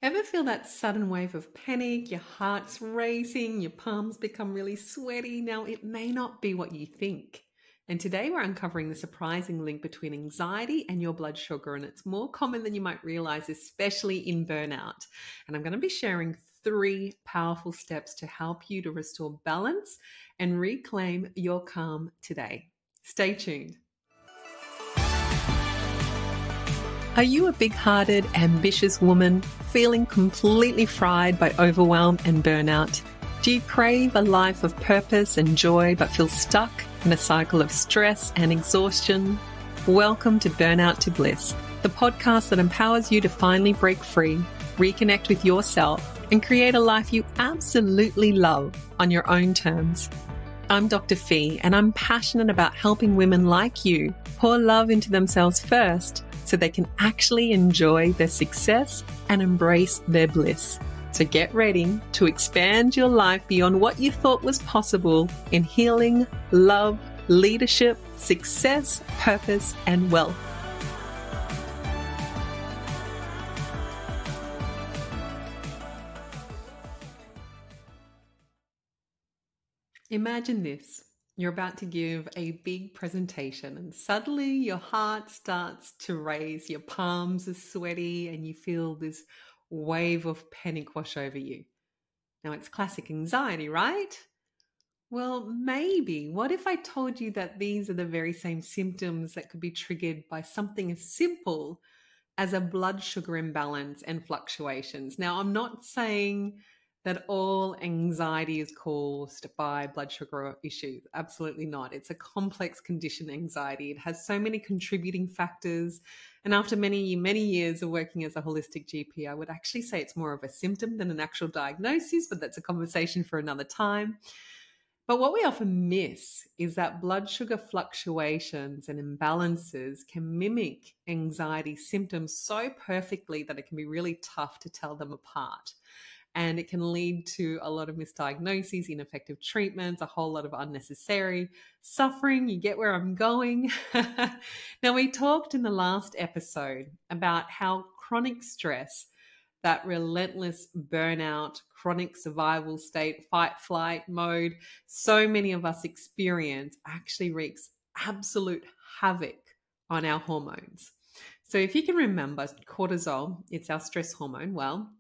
Ever feel that sudden wave of panic? Your heart's racing, your palms become really sweaty. Now, it may not be what you think. And today we're uncovering the surprising link between anxiety and your blood sugar, and it's more common than you might realize, especially in burnout. And I'm going to be sharing 3 powerful steps to help you to restore balance and reclaim your calm today. Stay tuned. Are you a big-hearted, ambitious woman feeling completely fried by overwhelm and burnout? Do you crave a life of purpose and joy but feel stuck in a cycle of stress and exhaustion? Welcome to Burnout to Bliss, the podcast that empowers you to finally break free, reconnect with yourself, and create a life you absolutely love on your own terms. I'm Dr. Fee, and I'm passionate about helping women like you pour love into themselves first so they can actually enjoy their success and embrace their bliss. So get ready to expand your life beyond what you thought was possible in healing, love, leadership, success, purpose, and wealth. Imagine this. You're about to give a big presentation and suddenly your heart starts to race, your palms are sweaty, and you feel this wave of panic wash over you. Now, it's classic anxiety, right? Well, maybe. What if I told you that these are the very same symptoms that could be triggered by something as simple as a blood sugar imbalance and fluctuations? Now, I'm not saying that all anxiety is caused by blood sugar issues. Absolutely not. It's a complex condition, anxiety. It has so many contributing factors. And after many years of working as a holistic GP, I would actually say it's more of a symptom than an actual diagnosis, but that's a conversation for another time. But what we often miss is that blood sugar fluctuations and imbalances can mimic anxiety symptoms so perfectly that it can be really tough to tell them apart. And it can lead to a lot of misdiagnoses, ineffective treatments, a whole lot of unnecessary suffering. You get where I'm going. Now, we talked in the last episode about how chronic stress, that relentless burnout, chronic survival state, fight, flight mode, so many of us experience actually wreaks absolute havoc on our hormones. So if you can remember cortisol, it's our stress hormone. Well,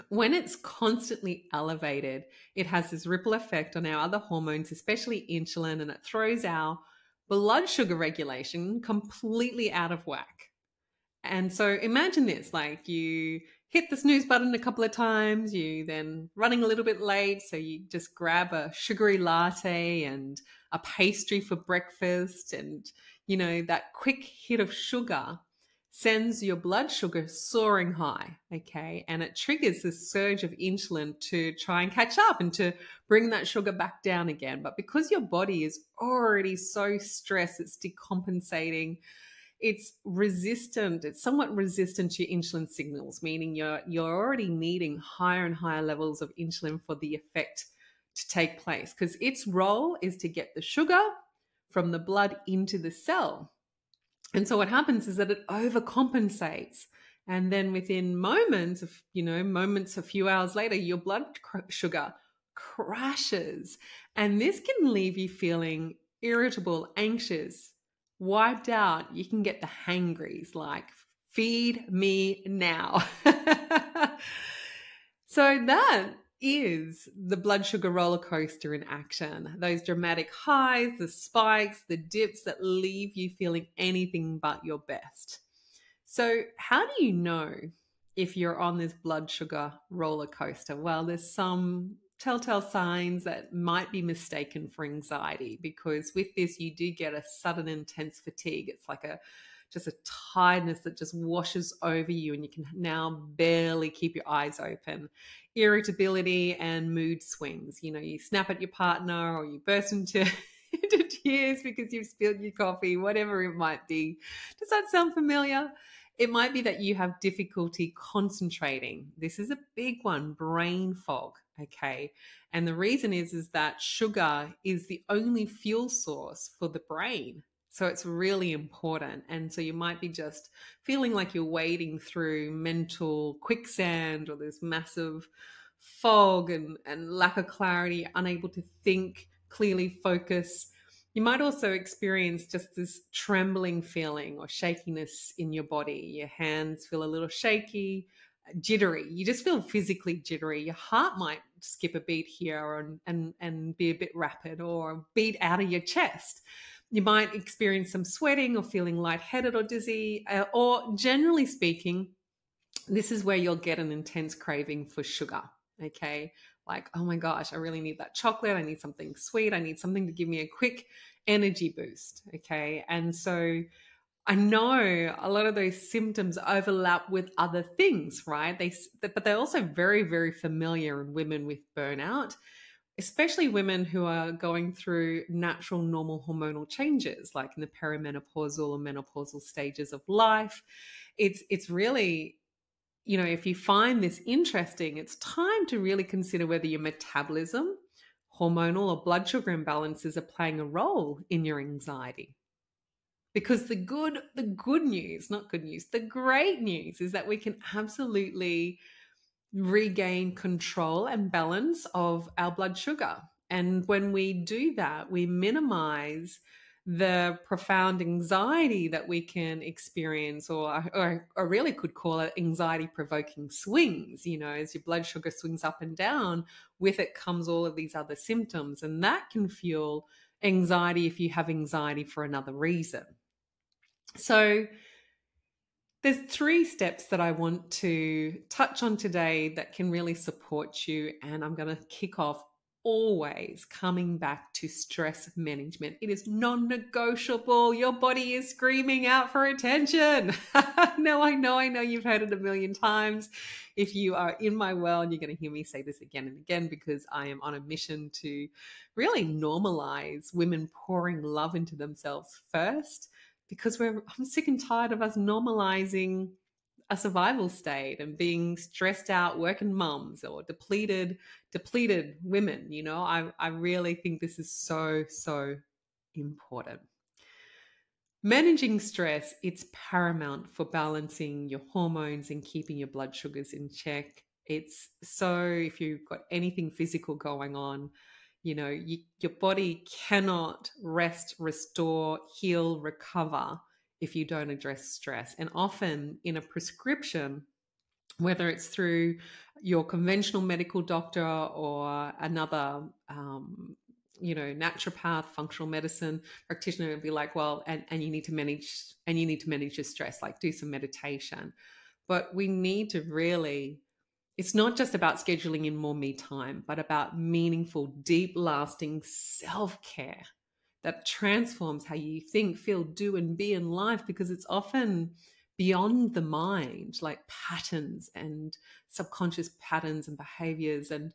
when it's constantly elevated, it has this ripple effect on our other hormones, especially insulin, and it throws our blood sugar regulation completely out of whack. And so imagine this, like you hit the snooze button a couple of times, you then running a little bit late, so you just grab a sugary latte and a pastry for breakfast, and that quick hit of sugar sends your blood sugar soaring high, okay? And it triggers this surge of insulin to try and catch up and to bring that sugar back down again. But because your body is already so stressed, it's decompensating, it's resistant, it's somewhat resistant to your insulin signals, meaning you're already needing higher and higher levels of insulin for the effect to take place, because its role is to get the sugar from the blood into the cell. And so what happens is that it overcompensates. And then within moments, a few hours later, your blood sugar crashes. And this can leave you feeling irritable, anxious, wiped out. You can get the hangries, like, feed me now. So that is the blood sugar roller coaster in action. Those dramatic highs, the spikes, the dips that leave you feeling anything but your best. So how do you know if you're on this blood sugar roller coaster? Well, there's some telltale signs that might be mistaken for anxiety, because with this, you do get a sudden intense fatigue. It's like just a tiredness that just washes over you, and you can now barely keep your eyes open. Irritability and mood swings. You snap at your partner, or you burst into tears because you've spilled your coffee, whatever it might be. Does that sound familiar? It might be that you have difficulty concentrating. This is a big one, brain fog, okay? And the reason is that sugar is the only fuel source for the brain. So it's really important. And so you might be just feeling like you're wading through mental quicksand, or this massive fog and lack of clarity, unable to think clearly, focus. You might also experience just this trembling feeling or shakiness in your body. Your hands feel a little shaky, jittery. You just feel physically jittery. Your heart might skip a beat here and be a bit rapid, or beat out of your chest. You might experience some sweating or feeling lightheaded or dizzy, or generally speaking, this is where you'll get an intense craving for sugar. Okay. Like, oh my gosh, I really need that chocolate. I need something sweet. I need something to give me a quick energy boost. Okay. And so I know a lot of those symptoms overlap with other things, right? But they're also very, very familiar in women with burnout, especially women who are going through natural, normal hormonal changes, like in the perimenopausal or menopausal stages of life. It's really, if you find this interesting, it's time to really consider whether your metabolism, hormonal or blood sugar imbalances are playing a role in your anxiety. Because the good news, not good news, the great news is that we can absolutely regain control and balance of our blood sugar. And when we do that, we minimize the profound anxiety that we can experience, or really could call it anxiety provoking swings. As your blood sugar swings up and down, with it comes all of these other symptoms. And that can fuel anxiety if you have anxiety for another reason. So there's 3 steps that I want to touch on today that can really support you. And I'm going to kick off always coming back to stress management. It is non-negotiable. Your body is screaming out for attention. No, I know you've heard it a million times. If you are in my world, you're going to hear me say this again and again, because I am on a mission to really normalize women pouring love into themselves first, because I'm sick and tired of us normalizing a survival state and being stressed out working mums or depleted women. I really think this is so, so important. Managing stress, it's paramount for balancing your hormones and keeping your blood sugars in check. It's so, if you've got anything physical going on, your body cannot rest, restore, heal, recover if you don't address stress. And often in a prescription, whether it's through your conventional medical doctor or another, naturopath, functional medicine practitioner, would be like, well, and you need to manage your stress, like do some meditation. But we need to really, it's not just about scheduling in more me time, but about meaningful, deep, lasting self-care that transforms how you think, feel, do, and be in life, because it's often beyond the mind, like patterns and subconscious patterns and behaviors and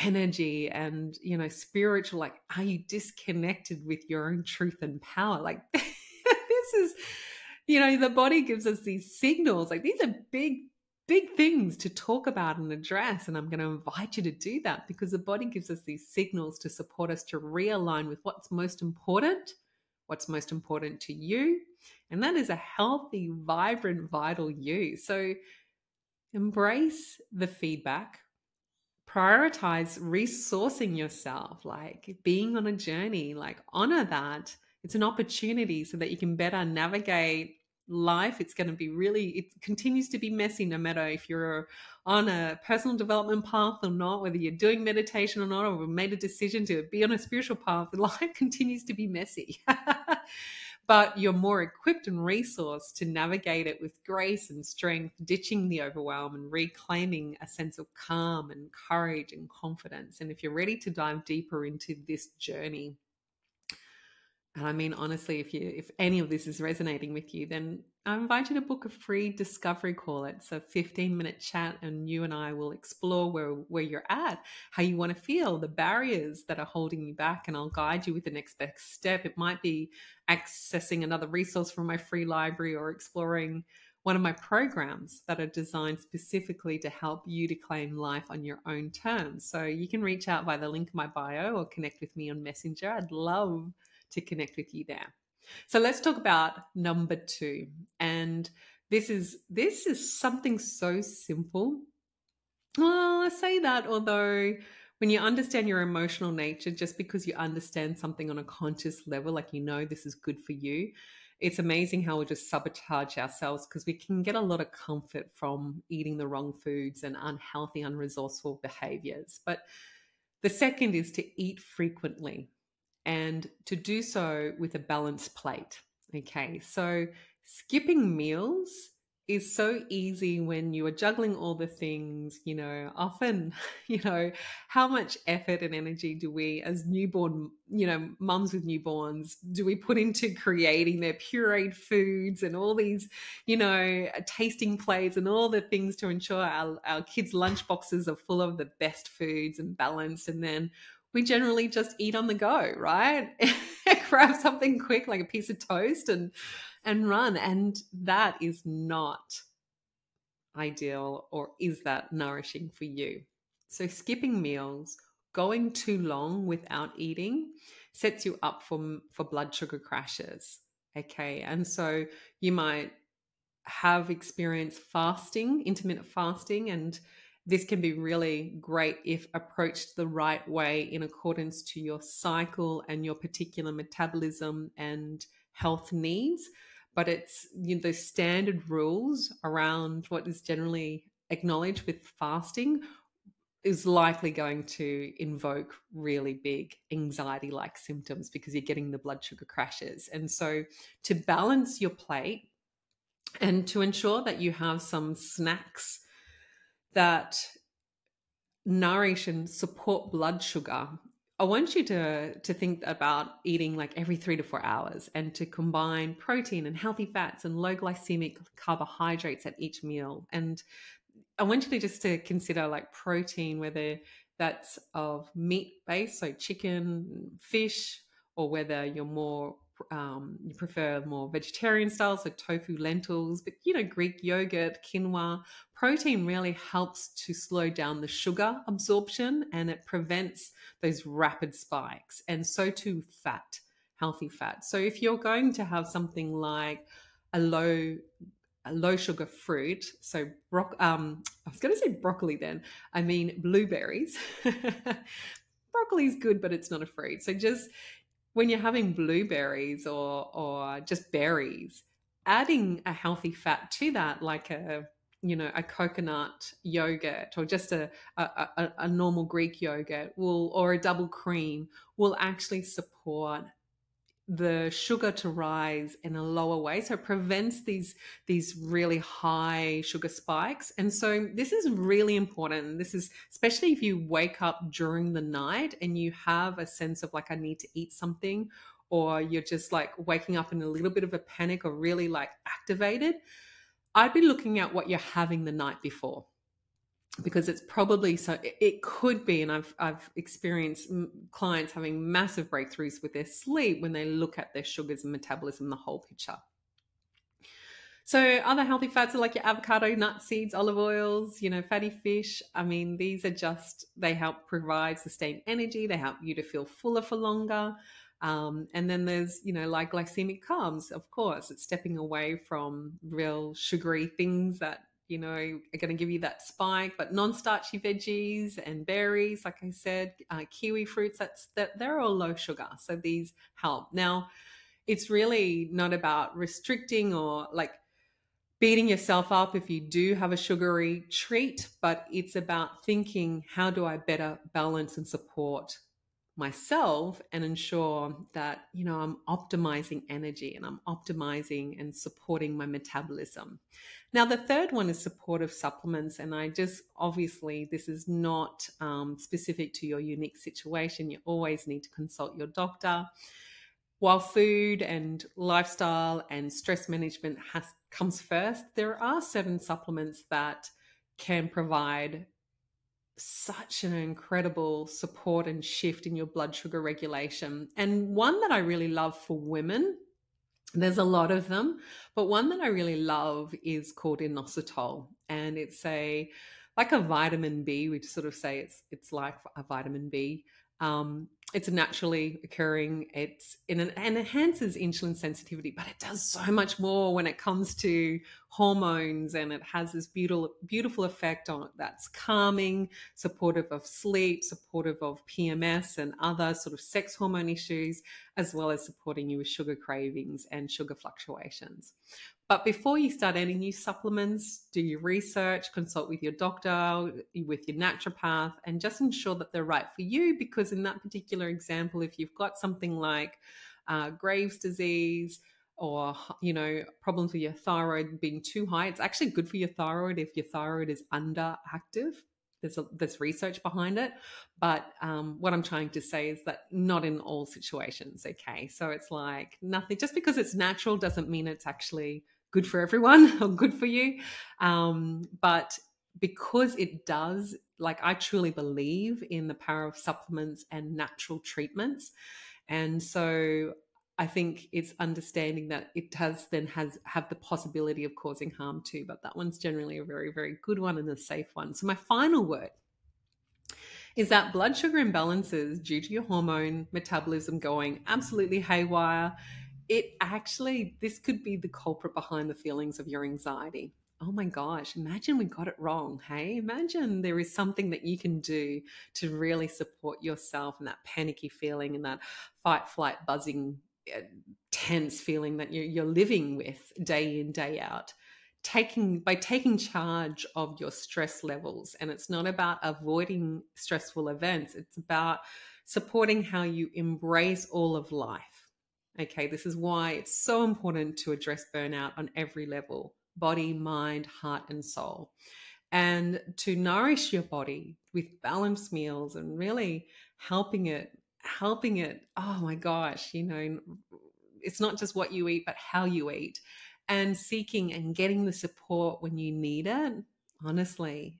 energy and, spiritual. Like, are you disconnected with your own truth and power? Like, this is, the body gives us these signals. Like, these are big things to talk about and address. And I'm going to invite you to do that, because the body gives us these signals to support us to realign with what's most important to you. And that is a healthy, vibrant, vital you. So embrace the feedback, prioritize resourcing yourself, like being on a journey, like honor that. It's an opportunity so that you can better navigate life. It's going to be it continues to be messy, no matter if you're on a personal development path or not, whether you're doing meditation or not, or made a decision to be on a spiritual path. Life continues to be messy. But you're more equipped and resourced to navigate it with grace and strength, ditching the overwhelm and reclaiming a sense of calm and courage and confidence. And if you're ready to dive deeper into this journey, and I mean, honestly, if any of this is resonating with you, then I invite you to book a free discovery call. It's a 15-minute chat, and you and I will explore where you're at, how you want to feel, the barriers that are holding you back, and I'll guide you with the next best step. It might be accessing another resource from my free library, or exploring one of my programs that are designed specifically to help you to claim life on your own terms. So you can reach out via the link in my bio or connect with me on Messenger. I'd love to connect with you there. So let's talk about number two. And this is something so simple. Well, I say that, although when you understand your emotional nature, just because you understand something on a conscious level, like you know this is good for you, it's amazing how we just sabotage ourselves because we can get a lot of comfort from eating the wrong foods and unhealthy, unresourceful behaviors. But the second is to eat frequently and to do so with a balanced plate. Okay, so skipping meals is so easy when you are juggling all the things, often, how much effort and energy do we as newborn, mums with newborns, do we put into creating their pureed foods and all these, tasting plates and all the things to ensure our kids' lunch boxes are full of the best foods and balanced. And then we generally just eat on the go, right? Grab something quick like a piece of toast and run. And that is not ideal, or is that nourishing for you? So skipping meals, going too long without eating sets you up for blood sugar crashes. Okay. And so you might have experienced fasting, intermittent fasting, and this can be really great if approached the right way in accordance to your cycle and your particular metabolism and health needs. But it's the standard rules around what is generally acknowledged with fasting is likely going to invoke really big anxiety like symptoms because you're getting the blood sugar crashes. And so to balance your plate and to ensure that you have some snacks that nourish and support blood sugar, I want you to think about eating like every 3 to 4 hours and to combine protein and healthy fats and low glycemic carbohydrates at each meal. And I want you to just to consider like protein, whether that's of meat based, so chicken, fish, or whether you're more you prefer more vegetarian styles, so tofu, lentils, but Greek yogurt, quinoa. Protein really helps to slow down the sugar absorption and it prevents those rapid spikes. And so too fat, healthy fat. So if you're going to have something like a low sugar fruit. So, I was going to say broccoli then. I mean, blueberries. Broccoli is good, but it's not a fruit. So just when you're having blueberries or just berries, adding a healthy fat to that, like a coconut yogurt or just a normal Greek yogurt or a double cream will actually support the sugar to rise in a lower way, so it prevents these really high sugar spikes. And so this is really important. This is especially if you wake up during the night and you have a sense of like, I need to eat something, or you're just like waking up in a little bit of a panic or really like activated. I'd be looking at what you're having the night before, because it's probably so it could be, and I've experienced clients having massive breakthroughs with their sleep when they look at their sugars and metabolism, the whole picture. So other healthy fats are like your avocado, nuts, seeds, olive oils, fatty fish. I mean, these are just, they help provide sustained energy. They help you to feel fuller for longer. And then there's, like glycemic carbs, of course, it's stepping away from real sugary things that are going to give you that spike, but non-starchy veggies and berries, like I said, kiwi fruits, they're all low sugar. So these help. Now, it's really not about restricting or like beating yourself up if you do have a sugary treat, but it's about thinking, how do I better balance and support myself and ensure that I'm optimizing energy and I'm optimizing and supporting my metabolism. Now the third one is supportive supplements, and I just, obviously this is not specific to your unique situation. You always need to consult your doctor. While food and lifestyle and stress management comes first, there are certain supplements that can provide such an incredible support and shift in your blood sugar regulation. And one that I really love for women, there's a lot of them, but one that I really love is called inositol, and it's like a vitamin B. We sort of say it's like a vitamin B. It's naturally occurring. It enhances insulin sensitivity, but it does so much more when it comes to hormones, and it has this beautiful effect on it that's calming, supportive of sleep, supportive of PMS and other sort of sex hormone issues, as well as supporting you with sugar cravings and sugar fluctuations. But before you start any new supplements, do your research, consult with your doctor, with your naturopath, and just ensure that they're right for you. Because in that particular example, if you've got something like Graves' disease, or, problems with your thyroid being too high, it's actually good for your thyroid if your thyroid is underactive. There's research behind it. But what I'm trying to say is that not in all situations, okay? So it's like nothing, just because it's natural doesn't mean it's actually good for everyone or good for you. But because it does, like, I truly believe in the power of supplements and natural treatments. And so I think it's understanding that it have the possibility of causing harm too, but that one's generally a very, very good one and a safe one. So my final word is that blood sugar imbalances due to your hormone metabolism going absolutely haywire. This could be the culprit behind the feelings of your anxiety. Oh my gosh, imagine we got it wrong, hey? Imagine there is something that you can do to really support yourself and that panicky feeling and that fight, flight, buzzing, tense feeling that you're living with day in, day out. By taking charge of your stress levels. And it's not about avoiding stressful events. It's about supporting how you embrace all of life. Okay, this is why it's so important to address burnout on every level: body, mind, heart, and soul. And to nourish your body with balanced meals and really helping it, oh my gosh, it's not just what you eat, but how you eat, and seeking and getting the support when you need it. Honestly,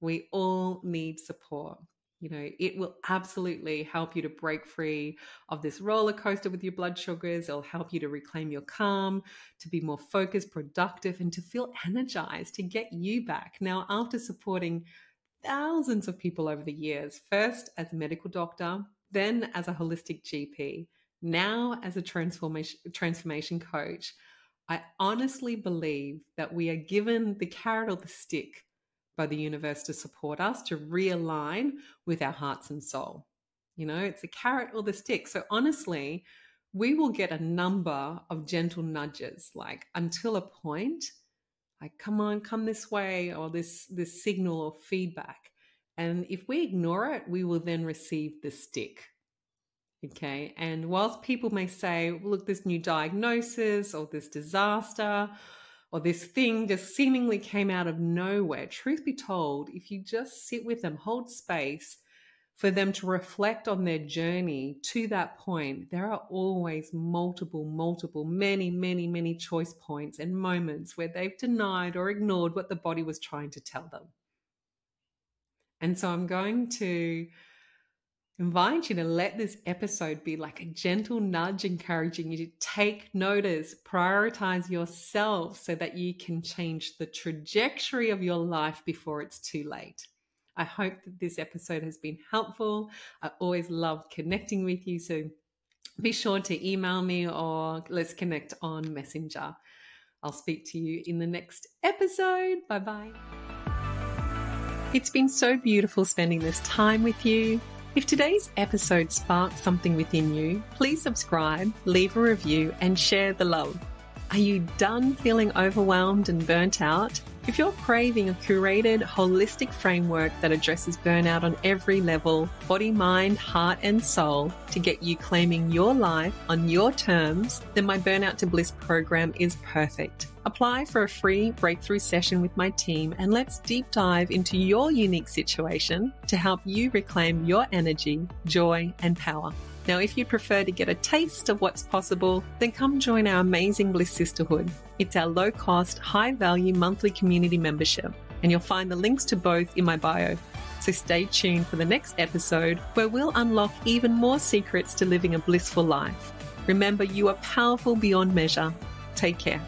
we all need support. It will absolutely help you to break free of this roller coaster with your blood sugars. It'll help you to reclaim your calm, to be more focused, productive, and to feel energized, to get you back. Now, after supporting thousands of people over the years, first as a medical doctor, then as a holistic GP, now as a transformation coach, I honestly believe that we are given the carrot or the stick by the universe to support us to realign with our hearts and soul. It's a carrot or the stick. So honestly, we will get a number of gentle nudges, like until a point, like, come on, come this way, or this signal or feedback. And if we ignore it, we will then receive the stick. Okay. And whilst people may say, look, this new diagnosis or this disaster or this thing just seemingly came out of nowhere, truth be told, if you just sit with them, hold space for them to reflect on their journey to that point, there are always multiple, many choice points and moments where they've denied or ignored what the body was trying to tell them. And so I'm going to invite you to let this episode be like a gentle nudge, encouraging you to take notice, prioritize yourself so that you can change the trajectory of your life before it's too late. I hope that this episode has been helpful. I always love connecting with you, so be sure to email me or let's connect on Messenger. I'll speak to you in the next episode. Bye-bye. It's been so beautiful spending this time with you. If today's episode sparked something within you, please subscribe, leave a review, and share the love. Are you done feeling overwhelmed and burnt out? If you're craving a curated, holistic framework that addresses burnout on every level, body, mind, heart, and soul, to get you claiming your life on your terms, then my Burnout to Bliss program is perfect. Apply for a free breakthrough session with my team and let's deep dive into your unique situation to help you reclaim your energy, joy, and power. Now, if you'd prefer to get a taste of what's possible, then come join our amazing Bliss Sisterhood. It's our low-cost, high-value monthly community membership, and you'll find the links to both in my bio. So stay tuned for the next episode where we'll unlock even more secrets to living a blissful life. Remember, you are powerful beyond measure. Take care.